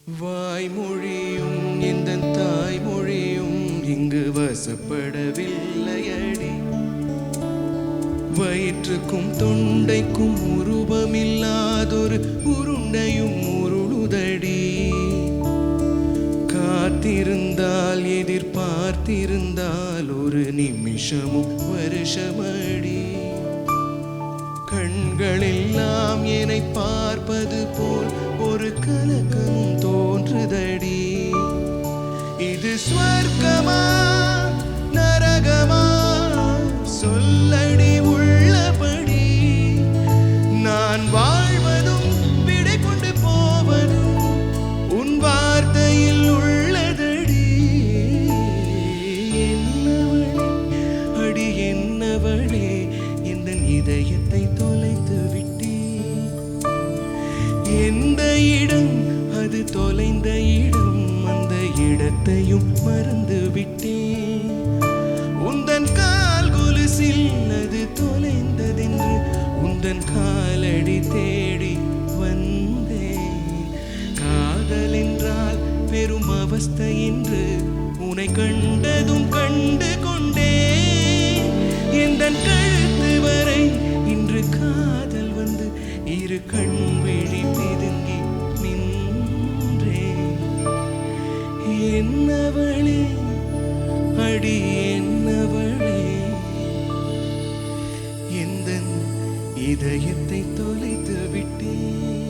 வாய்மொழியும் எந்தன் தாய்மொழியும் இங்கு வசப்படவில்லையடி. வயிற்றுக்கும் தொண்டைக்கும் உருவமில்லாதொரு உருண்டையும் உருளுதடி. காத்திருந்தால் எதிர்பார்த்திருந்தால் ஒரு நிமிஷமும் வருஷமடி. கண்களெல்லாம் என்னை பார்ப்பது போல் ஒரு கலக்கம் தோன்றுதடி. இது ஸ்வர்க்கமா நரகமா சொல்லடி உள்ளபடி. நான் வாழ்வதும் விடை கொண்டு போவதும் உன் வார்த்தையில் உள்ளதடி. என்னவளே அடி என்னவளே இந்த இதயத்தை தொலைத்து விட்டே. எந்த இடம் அது தொலைந்த இடம், அந்த இடத்தையும் மறந்து விட்டேன். உந்தன் கால் கொலுசில் அது தொலைந்ததென்று உந்தன் காலடி தேடி வந்தேன். காதல் என்றால் பெரும் அவஸ்தை என்று உன்னை கண்டதும் கண்டு கொண்டேன். எந்தன் கழுத்து வரை இன்று காதல் வந்து இரு கண் விழி பிதுங்கி நின்றேன். என்னவளே அடி என்னவளே எந்தன் இதயத்தை தொலைத்து விட்டேன்.